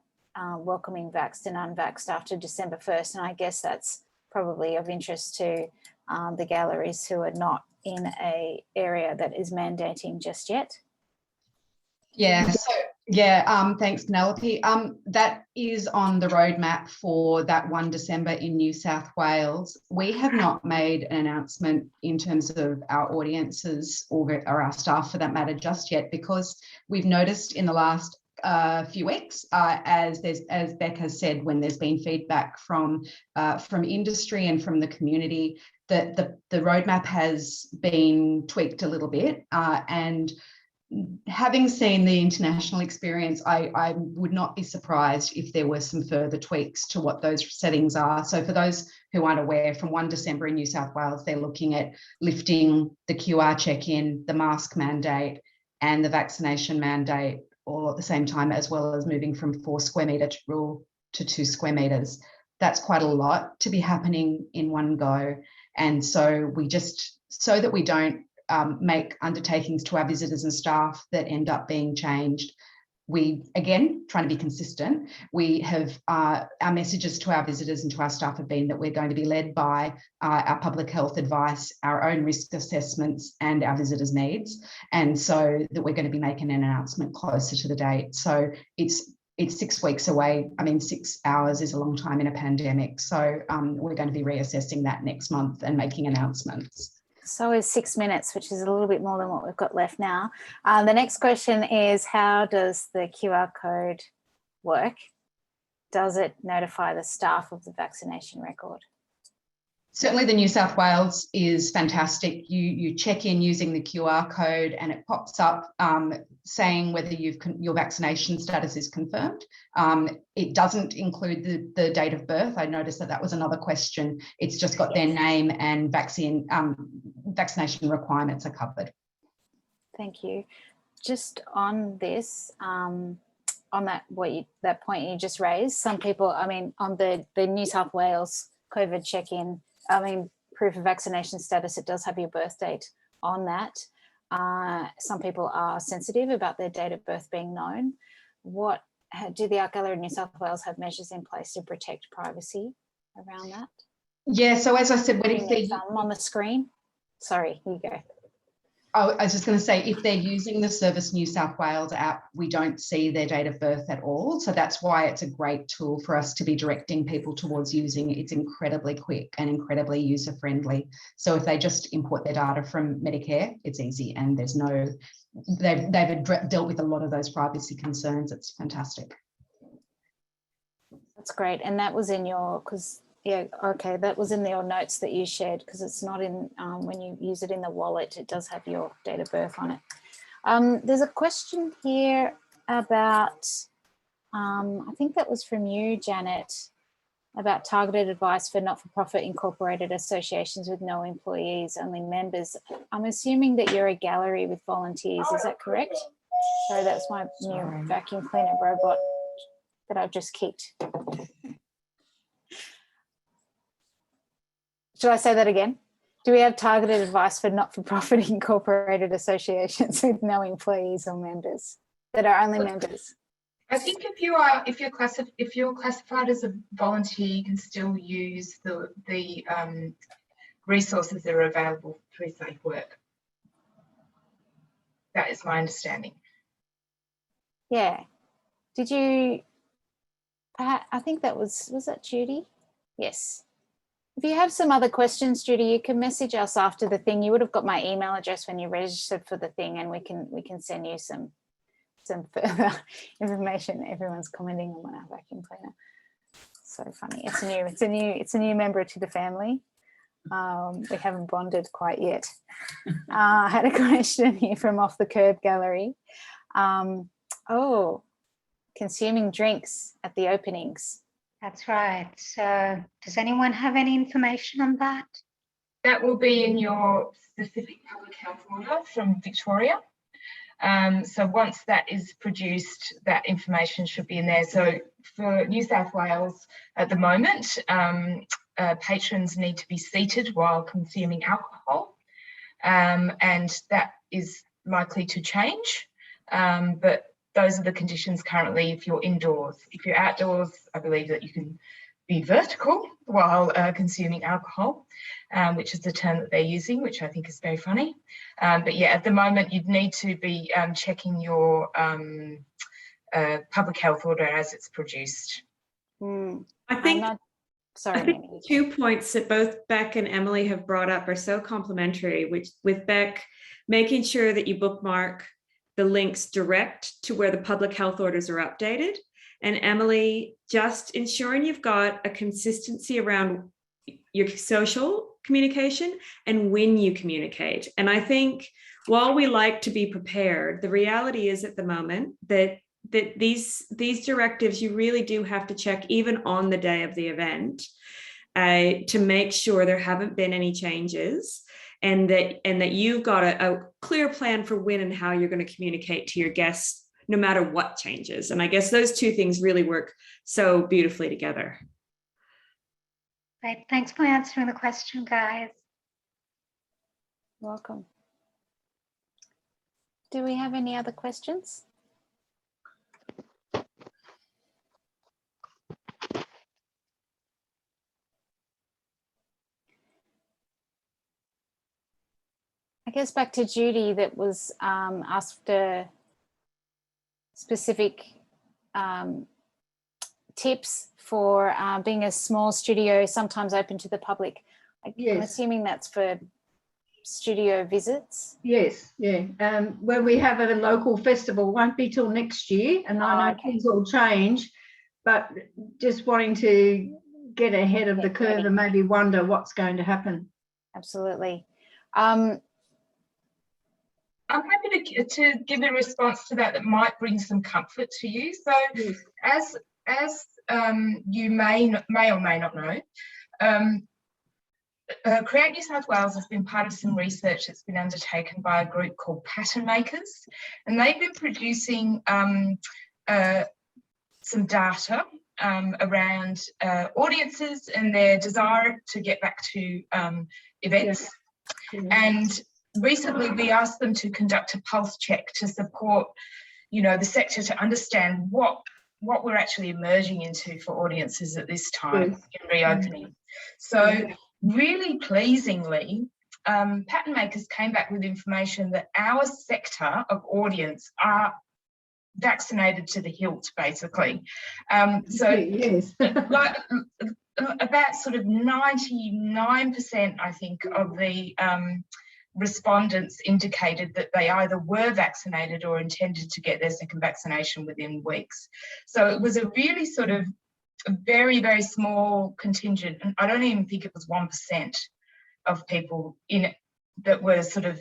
welcoming vaxxed and unvaxxed after December 1st. And I guess that's probably of interest to the galleries who are not in an area that is mandating just yet. Yeah, so yeah, thanks, Penelope. That is on the roadmap for that 1 December in New South Wales. We have not made an announcement in terms of our audiences or our staff for that matter just yet, because we've noticed in the last few weeks, as Beck has said, when there's been feedback from industry and from the community, that the roadmap has been tweaked a little bit, and having seen the international experience, I would not be surprised if there were some further tweaks to what those settings are. So for those who aren't aware, from 1 December in New South Wales, they're looking at lifting the QR check-in, the mask mandate, and the vaccination mandate all at the same time, as well as moving from 4 square metre rule to 2 square metres. That's quite a lot to be happening in one go. And so we just, so that we don't make undertakings to our visitors and staff that end up being changed, we, again, trying to be consistent, we have our messages to our visitors and to our staff have been that we're going to be led by our public health advice, our own risk assessments and our visitors' needs, and so that we're going to be making an announcement closer to the date. So it's it's 6 weeks away. I mean, 6 hours is a long time in a pandemic. So we're going to be reassessing that next month and making announcements. So is 6 minutes, which is a little bit more than what we've got left now. The next question is, how does the QR code work? Does it notify the staff of the vaccination record? Certainly the New South Wales is fantastic. You check in using the QR code and it pops up saying whether your vaccination status is confirmed. It doesn't include the date of birth. I noticed that was another question. It's just got their name and vaccination requirements are covered. Thank you. Just on this, on that point you just raised, some people, I mean, on the New South Wales COVID check-in, I mean, proof of vaccination status, it does have your birth date on that. Some people are sensitive about their date of birth being known. Do the Art Gallery in New South Wales have measures in place to protect privacy around that? Yeah, so as I said, when if they're on the screen, sorry, here you go. I was just going to say, if they're using the Service New South Wales app, we don't see their date of birth at all. So that's why it's a great tool for us to be directing people towards using. It's incredibly quick and incredibly user-friendly. So if they just import their data from Medicare, it's easy, and there's no, they've dealt with a lot of those privacy concerns. It's fantastic. That's great. And that was in your, yeah, okay, that was in your notes that you shared, because it's not in, when you use it in the wallet, it does have your date of birth on it. There's a question here about, I think that was from you, Janet, about targeted advice for not-for-profit incorporated associations with no employees, only members. I'm assuming that you're a gallery with volunteers, is that correct? Sorry, that's my new vacuum cleaner robot that I've just kicked. Should I say that again? Do we have targeted advice for not-for-profit incorporated associations with no employees or members that are only members? I think if you're classified as a volunteer, you can still use the resources that are available through Safe Work. That is my understanding. Yeah. Did you? Perhaps, I think that was that Judy? Yes. If you have some other questions, Judy, you can message us after the thing. You would have got my email address when you registered for the thing, and we can send you some further information. Everyone's commenting on our vacuum cleaner. So funny. It's a new member to the family. We haven't bonded quite yet. I had a question here from Off the Curb Gallery. Consuming drinks at the openings. That's right. So does anyone have any information on that? That will be in your specific public health order from Victoria. So once that is produced, that information should be in there. So for New South Wales at the moment, patrons need to be seated while consuming alcohol, and that is likely to change. But those are the conditions currently if you're indoors. If you're outdoors, I believe that you can be vertical while consuming alcohol, which is the term that they're using, which I think is very funny. But yeah, at the moment, you'd need to be checking your public health order as it's produced. I think, I think 2 points that both Beck and Emily have brought up are so complementary, which with Beck, making sure that you bookmark the links direct to where the public health orders are updated. And Emily, just ensuring you've got a consistency around your social communication and when you communicate. And I think while we like to be prepared, the reality is at the moment that these directives, you really do have to check even on the day of the event to make sure there haven't been any changes. And that you've got a clear plan for when and how you're going to communicate to your guests, no matter what changes. And I guess those two things really work so beautifully together. Great. Thanks for answering the question, guys. Welcome. Do we have any other questions? I guess back to Judy, that was asked a specific tips for being a small studio, sometimes open to the public. I'm Yes. assuming that's for studio visits. Yes, yeah. When we have a local festival, won't be till next year, and I know Okay. things will change, but just wanting to get ahead of the Get curve ready. and maybe wonder what's going to happen. Absolutely. I'm happy to give a response to that might bring some comfort to you. So Yes. as you may or may not know, Create New South Wales has been part of some research that's been undertaken by a group called Pattern Makers, and they've been producing some data around audiences and their desire to get back to events. Yeah. And recently we asked them to conduct a pulse check to support, the sector to understand what we're actually emerging into for audiences at this time in reopening. So really pleasingly, Pattern Makers came back with information that our sector of audience are vaccinated to the hilt, basically. Yes. Like, about sort of 99%, I think, of the respondents indicated that they either were vaccinated or intended to get their second vaccination within weeks. So it was a really sort of a very, very small contingent, and I don't even think it was 1% of people in it that were sort of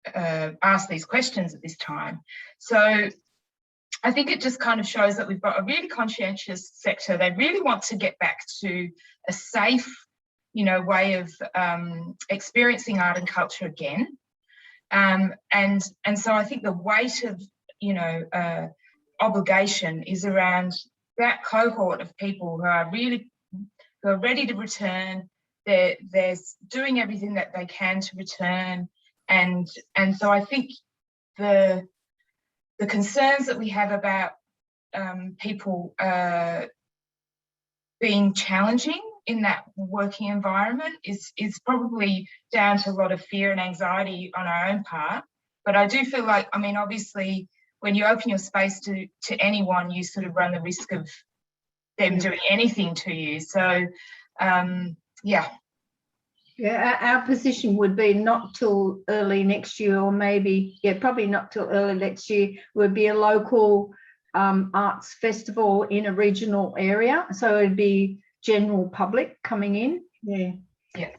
asked these questions at this time. So I think it just kind of shows that we've got a really conscientious sector. They really want to get back to a safe, way of experiencing art and culture again. And so I think the weight of, obligation is around that cohort of people who are ready to return. They're doing everything that they can to return. And so I think the concerns that we have about people being challenging in that working environment is probably down to a lot of fear and anxiety on our own part. But I do feel like, obviously, when you open your space to anyone, you sort of run the risk of them doing anything to you. So, yeah. Yeah, our position would be not till early next year, or maybe, probably not till early next year, would be a local arts festival in a regional area. So it'd be general public coming in. Yeah.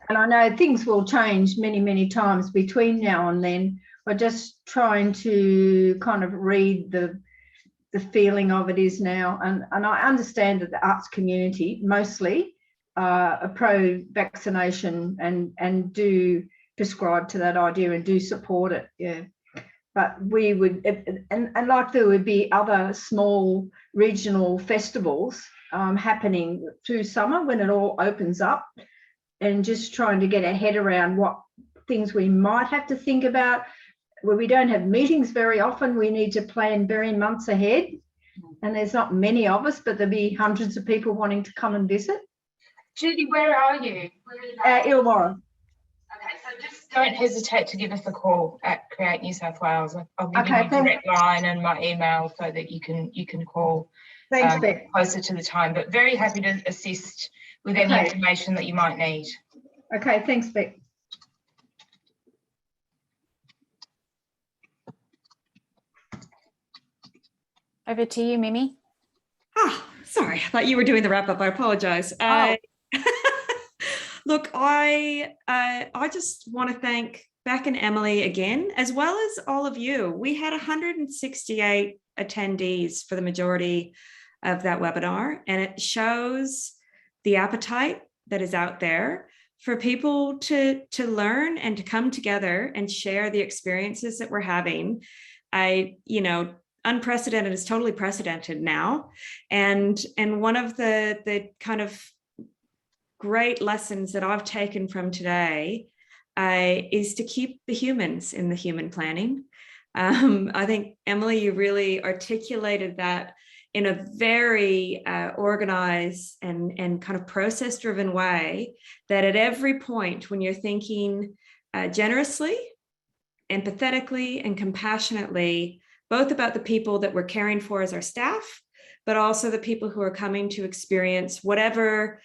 And I know things will change many, many times between now and then. We're just trying to kind of read the feeling of it is now. And I understand that the arts community mostly are pro-vaccination and do prescribe to that idea and do support it. Yeah. But we would, and like there would be other small regional festivals happening through summer when it all opens up, and just trying to get our head around what things we might have to think about. Where we don't have meetings very often, we need to plan very months ahead, and there's not many of us, but there'll be hundreds of people wanting to come and visit. Judy, where are you? Illawarra. Okay, so just don't hesitate to give us a call at Create New South Wales. I'll give you my Okay, direct line and my email so that you can call Thanks, Beck. closer to the time. But very happy to assist with any information that you might need. Okay, thanks, Beck. Over to you, Mimi. Sorry, I thought you were doing the wrap up. I apologize. Look, I just want to thank Beck and Emily again, as well as all of you. We had 168 attendees for the majority of that webinar, and it shows the appetite that is out there for people to learn and to come together and share the experiences that we're having. Unprecedented is totally precedented now. And one of the kind of great lessons that I've taken from today is to keep the humans in the human planning. I think, Emily, you really articulated that in a very organized and kind of process-driven way, that at every point when you're thinking generously, empathetically, and compassionately, both about the people that we're caring for as our staff, but also the people who are coming to experience whatever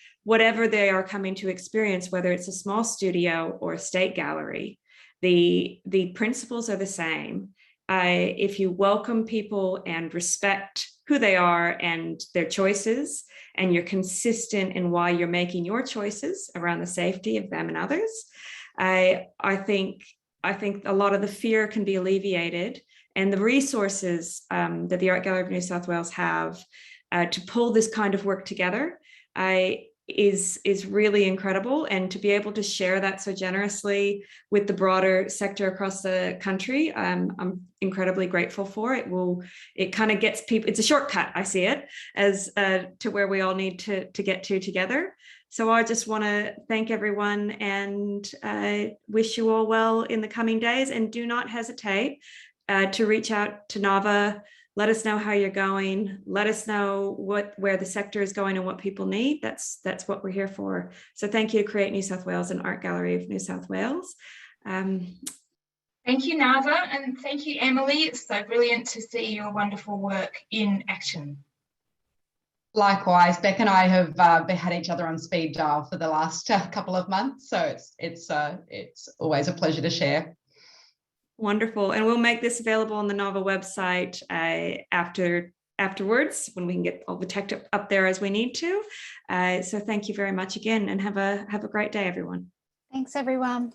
they are coming to experience, whether it's a small studio or a state gallery. The principles are the same. If you welcome people and respect who they are and their choices, and you're consistent in why you're making your choices around the safety of them and others, I think a lot of the fear can be alleviated, and the resources that the Art Gallery of New South Wales have to pull this kind of work together is really incredible. And to be able to share that so generously with the broader sector across the country, I'm incredibly grateful for it. It kind of gets people, it's a shortcut, I see it, as to where we all need to get to together. So I just want to thank everyone and wish you all well in the coming days, and do not hesitate to reach out to NAVA. Let us know how you're going. Let us know where the sector is going and what people need. That's what we're here for. So thank you to Create New South Wales and Art Gallery of New South Wales. Thank you, NAVA, and thank you, Emily. It's so brilliant to see your wonderful work in action. Likewise, Beck and I have had each other on speed dial for the last couple of months, so it's always a pleasure to share. Wonderful. And we'll make this available on the NAVA website afterwards, when we can get all the tech up there as we need to. So thank you very much again, and have a great day, everyone. Thanks, everyone.